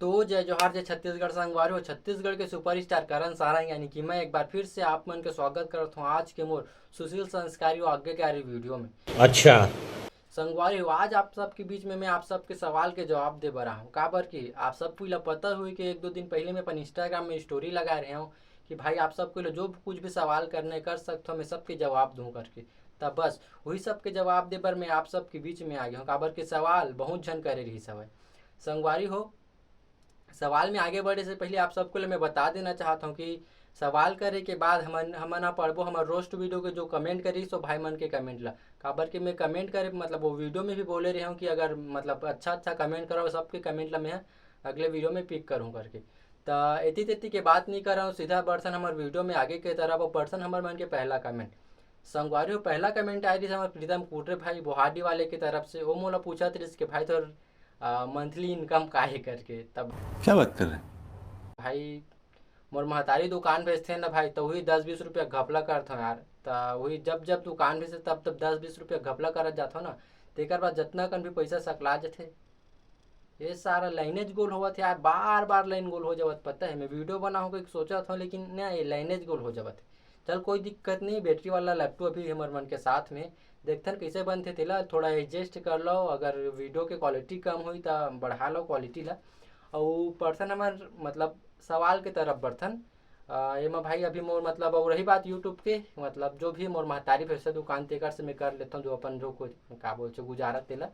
तो जय जोहार जय छत्तीसगढ़ संगवारी हो। छत्तीसगढ़ के सुपरस्टार करण सारंग यानी कि मैं एक बार फिर से आप मन के स्वागत करता हूँ आज के मोर सुशील संस्कारी और आज्ञाकारी वीडियो में। अच्छा। संगवारी हो, आज आप सबके बीच में मैं आप सबके सवाल के जवाब दे बरा हूँ। काबर कि आप सबको ला पता हुई कि एक दो दिन पहले मैं अपन इंस्टाग्राम में स्टोरी लगा रहे हूँ कि भाई आप सबको ला जो कुछ भी सवाल करने कर सकते हो मैं सबके जवाब दूँ करके। तब बस वही सबके जवाब दे बर मैं आप सबके बीच में आ गया हूँ। काबर के सवाल बहुत झन करे रही सब है। संगवारी हो, सवाल में आगे बढ़े से पहले आप सबको मैं बता देना चाहता हूँ कि सवाल करे के बाद हमन पढ़बो हमारे रोस्ट वीडियो के जो कमेंट करी सो भाई मन के कमेंट ला। काबर के मैं कमेंट करे मतलब वो वीडियो में भी बोले रहे हूँ कि अगर मतलब अच्छा अच्छा कमेंट करो सबके कमेंट ला मैं अगले वीडियो में पिक करूँ करके। तो एती तेती के बात नहीं कर रहा हूँ, सीधा पर्सन हमारे वीडियो में आगे के तरफ वो पर्सन हमारे मन के पहला कमेंट संगवारी हो। पहला कमेंट आई थी हमारे प्रीतम कुटरे भाई बोहाडी वाले की तरफ से। वो मोला पूछा थी कि भाई तो मंथली इनकम काहे करके। तब क्या बात कर रहे हैं? भाई मोर महतारी दुकान भेजते ना भाई, तो वही 10-20 रुपया घपला करता हूँ यार। तो वही जब जब दुकान भेजते तब तब 10-20 रुपया घपला करत जाता हूँ ना। तेकर बाद जितना कन भी पैसा सकला जाते ये सारा लाइनेज गोल होवत है यार। बार बार लाइन गोल हो जावत पता है। मैं वीडियो बनाऊँ को सोचा था लेकिन ना ये लाइनेज गोल हो जावत है। चल कोई दिक्कत नहीं, बैटरी वाला लैपटॉप अभी हमारे मन के साथ में देखते कैसे बनते तेला थोड़ा एडजस्ट कर लो। अगर वीडियो के क्वालिटी कम हुई तो बढ़ा लो क्वालिटी ला। और पर्सन हमार मतलब सवाल के तरफ बर्तन एमा भाई अभी मोर मतलब और रही बात यूट्यूब के मतलब जो भी मोर महतारी पैसा दुकान तेकर से मैं कर लेता हूँ जो अपन जो कुछ का बोल गुजारा तेला।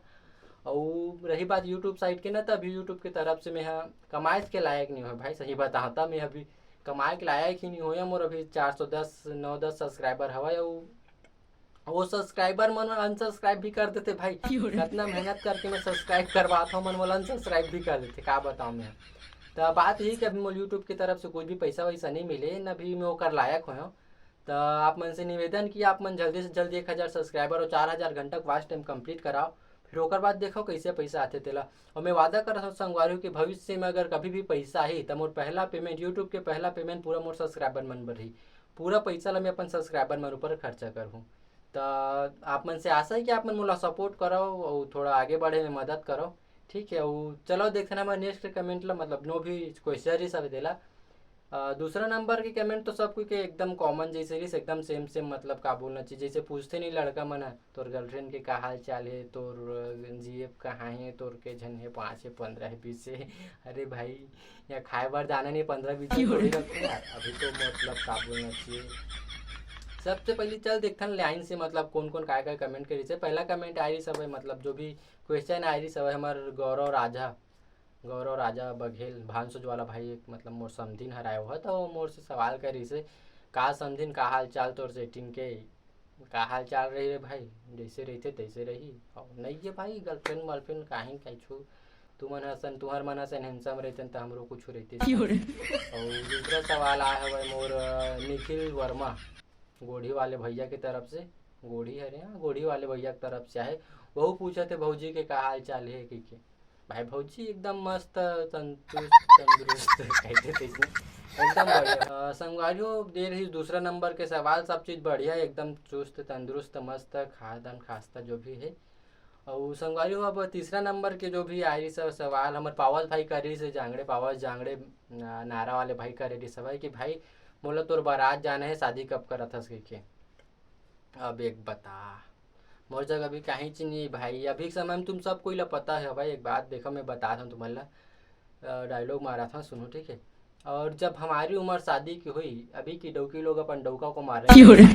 और रही बात यूट्यूब साइट के ना, तो अभी यूट्यूब की तरफ से मैं कमाए के लायक नहीं हो भाई, सही बताता मैं अभी कमाए के लायक ही नहीं हो। मोर अभी 410 9-10 सब्सक्राइबर हवा। वो सब्सक्राइबर मन अनसब्सक्राइब भी कर देते भाई। कितना मेहनत करके मैं सब्सक्राइब करवाता हूँ मन मोला अनसब्सक्राइब भी कर देते, का बताऊँ मैं। तो बात यही कि अभी मोल यूट्यूब की तरफ से कोई भी पैसा वैसा नहीं मिले न भी मैं ओकर लायक हो। तो आप मन से निवेदन कि आप मन जल्दी से जल्दी 1000 सब्सक्राइबर और 4000 घंटा वॉच टाइम कंप्लीट कराओ। फिर ओकर बाद देखो कैसे पैसा आते तेला। और मैं वादा कर रहा हूँ संगवारी कि भविष्य में अगर कभी भी पैसा आई तो मोर पहला पेमेंट यूट्यूब के पहला पेमेंट पूरा मोर सब्सक्राइबर मन पर रही। पूरा पैसा ला मैं अपन सब्सक्राइबर मन ऊपर खर्चा करूँ। तो आप मन से आशा है कि आप मन मोला सपोर्ट करो और थोड़ा आगे बढ़े में मदद करो। ठीक है वो चलो देखते ना मैं नेक्स्ट कमेंट ला मतलब नो भी क्वेश्चन ही सब देला। दूसरा नंबर के कमेंट तो सब के एकदम कॉमन जैसे रही एकदम सेम सेम मतलब का बोलना चाहिए जैसे पूछते नहीं लड़का मन है तोर गर्लफ्रेंड के का हाल चाल है, तोर जीएफ कहाँ है, तोर के झन है 5 है 15 है 20 है। अरे भाई यहाँ खाए बार जाना नहीं 15-20 दिन थोड़ी रखो यार। अभी तो मतलब का बोलना चाहिए। सबसे पहले चल देखते हैं लाइन से मतलब कौन कौन काय काय कमेंट करी से। पहला कमेंट आई रही सब है मतलब जो भी क्वेश्चन आई रही सब है हमारे गौरव राजा बघेल भानसुज वाला भाई एक मतलब मोर समधिन हराए हुआ तो मोर से सवाल करी से का समधिन का हाल चाल तोर सेटिंग के का हाल चाल रही रे भाई, जैसे रहते तैसे रही। और नहीं है भाई गर्लफ्रेंड वर्लफ्रेंड काहे कैछू तू मन हसन तुहर मन हसन हैंडसम रहते तो हमरो कुछ रहते। और दूसरा सवाल आया है मोर निखिल वर्मा गोढ़ी वाले भैया की तरफ से। गोढ़ी है रे हाँ, गोढ़ी वाले भैया की तरफ से आए। वह पूछे थे भौजी के का हाल चाल है कि भाई भौजी एकदम मस्त संतुष्ट तंदुरुस्त कहते थे इसमें एकदम बढ़िया। संगवारियों दे रही दूसरा नंबर के सवाल सब चीज़ बढ़िया एकदम चुस्त तंदुरुस्त मस्त खादन खास्ता जो भी है। और संगवारियों अब तीसरा नंबर के जो भी आई सब सवाल हमारे पावस भाई कर रही से जांगड़े पावस जांगड़े नारा वाले भाई कर रही सब है कि भाई बोला तोर बारात जाना है शादी कब करा था के। अब एक बता मोर जगह अभी कहीं चीज नहीं भाई अभी के समय में तुम सब कोई ला पता है भाई। एक बात देखो मैं बता था तुम्हारा डायलॉग मारा था सुनो ठीक है। और जब हमारी उम्र शादी की हुई अभी की डौकी लोग अपन डौका को मारेंगे। अब एक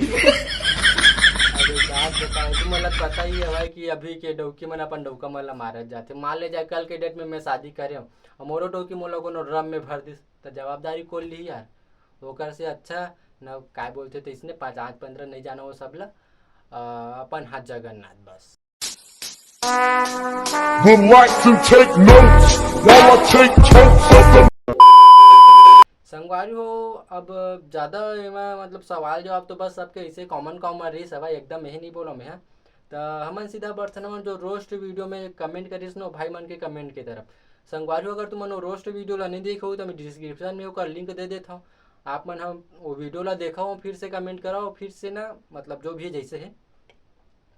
बात बताओ तुम मतलब पता ही है भाई कि अभी के डौकी मन अपन डौका मन ला मारत जाते। मान ले जाए कल के डेट में मैं शादी करे हूँ और मोरो डौकी मोला को ड्रम में भर दिस तो जवाबदारी कौन ली यार। ओकर से अच्छा न काय बोलते थे इसने 5-15 नहीं जाना वो सब ला अपन हाथ जगन्नाथ बस। Would like to take notes while I take totes of the संगवारी हो अब ज़्यादा एमा मतलब सवाल जवाब तो बस सबके ऐसे कॉमन कॉमन रही सवाल एकदम यही नहीं बोलो मैं। तो हमन सीधा बर्तन मन जो रोस्ट वीडियो में कमेंट करीस नो भाई मन के कमेंट की तरफ। संगवारी हो अगर तुम मन रोस्ट वीडियो ला नहीं देखो तो मैं डिस्क्रिप्शन में ओकर लिंक दे देता हूँ। आप मन हम वो वीडियो ला देखा हो फिर से कमेंट कराओ फिर से ना मतलब जो भी जैसे है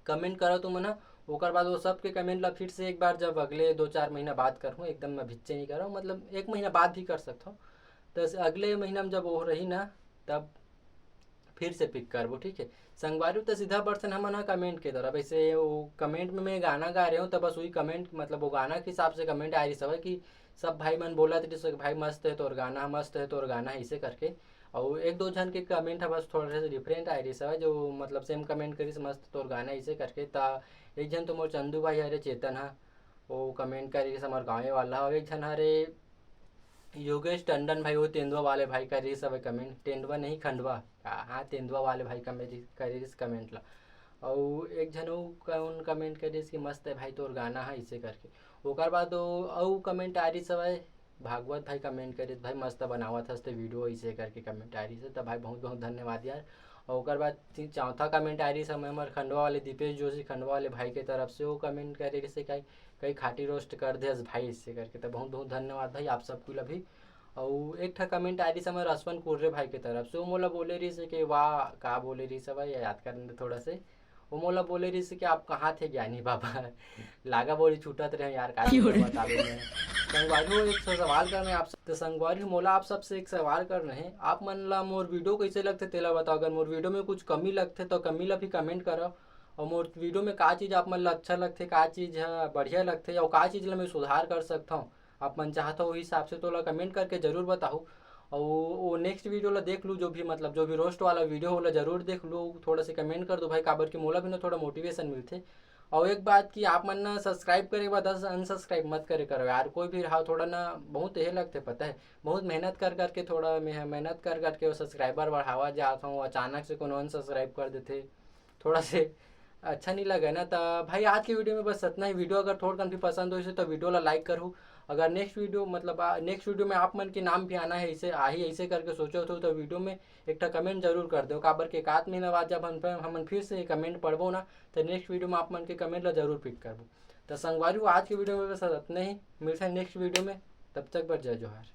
कमेंट करो तुम ना ओकर बाद वो सब के कमेंट ला फिर से एक बार जब अगले 2-4 महीना बाद करहूँ, एकदम मैं भिच्चे नहीं कर रहा हूँ, मतलब 1 महीना बाद भी कर सकता हूँ। तो अगले महीना में जब वो रही ना, तब फिर से पिक करबो, ठीक है। संगवारी तो सीधा पर्सन हमन ह कमेंट के द्वारा, वैसे वो कमेंट में मैं गाना गा रहे हूँ तो बस वही कमेंट, मतलब वो गाना के हिसाब से कमेंट आ रही सब है कि सब भाई मन बोला थे जैसे भाई मस्त है तोर गाना, मस्त है तोर गाना, ऐसे करके। और एक दो जन के कमेंट है बस थोड़ा से डिफरेंट आ रही सब है, जो मतलब सेम कमेंट करी मस्त तोर गाना ऐसे करके। ता एक जन तो मोर चंदू भाई हरे चेतन है, वो कमेंट करी हमारे गाँव वाला। और एक जन हरे योगेश टंडन भाई, वो तेंदुआ वाले भाई का रीस है कमेंट, तेंदुआ नहीं खंडवा, हाँ तेंदुआ वाले भाई का मेरी करीस कमेंट ला। और एक जन कौन कमेंट करीस कि मस्त है भाई तोर गाना है ऐसे करके। ओकर बाद कमेंट आ रही सब है, भागवत भाई कमेंट करीस भाई मस्त बनावत हंसते वीडियो ऐसे करके कमेंट आ रही है, तब भाई बहुत बहुत धन्यवाद यार। और ओकर बाद चौथा कमेंट आ रही समय हमारे खंडवा वाले दीपेश जोशी खंडवा वाले भाई के तरफ से, वो कमेंट करे जैसे कहीं कहीं खाटी रोस्ट कर दे भाई इससे करके, तो बहुत बहुत धन्यवाद भाई आप सबको भी। और एक ठा कमेंट आ रही समय रसवन कुर्रे भाई के तरफ से, वो मोला बोले रही से कि वाह का बोले रही से भाई याद करने थोड़ा से। वो मोला बोले रही से कि आप कहाँ थे ज्ञानी बाबा लागा बोली छूटत रहे यार, का बतावे में। संगवारी हो एक सवाल करना है आप सब, तो संगवारी मोला आप सबसे एक सवाल करना है, आप मन ला मोर वीडियो कैसे लगते तेला बताओ। अगर मोर वीडियो में कुछ कमी लगते तो कमी ला भी कमेंट करो, और मोर वीडियो में का चीज़ आप मन ला अच्छा लगते, का चीज़ बढ़िया लगते, और का चीज़ ला मैं सुधार कर सकता हूँ, आप मन चाहता हो हिसाब से तो ला कमेंट करके ज़रूर बताओ। और वो नेक्स्ट वीडियो ला देख लूँ, जो भी मतलब जो भी रोस्ट वाला वीडियो होला ज़रूर देख लूँ, थोड़ा से कमेंट कर दो भाई, काबर की मोला भी ना थोड़ा मोटिवेशन मिलते। और एक बात कि आप मन ना सब्सक्राइब करे के बाद अनसब्सक्राइब मत करे करो यार, कोई भी रहा थोड़ा ना बहुत यह लगते पता है, बहुत मेहनत कर करके थोड़ा मेहनत कर करके वो सब्सक्राइबर बढ़ावा जाता हूँ, अचानक से कोनो अनसब्सक्राइब कर देते, थोड़ा से अच्छा नहीं लगा ना। तो भाई आज की वीडियो में बस इतना ही। वीडियो अगर थोड़ा कन भी पसंद हो तो वीडियो ला लाइक करूँ। अगर नेक्स्ट वीडियो मतलब नेक्स्ट वीडियो में आप मन के नाम भी आना है, ऐसे ऐसे करके सोचो तो वीडियो में एक कमेंट जरूर कर दो, काबर के 1 महीना बाद जब हम फिर से कमेंट पढ़बो ना, तो नेक्स्ट वीडियो में आप मन के कमेंट ला जरूर पिक करबो। तो संगवारी आज की वीडियो में बस इतना ही, मिलते हैं नेक्स्ट वीडियो में, तब तक पर जय जोहार।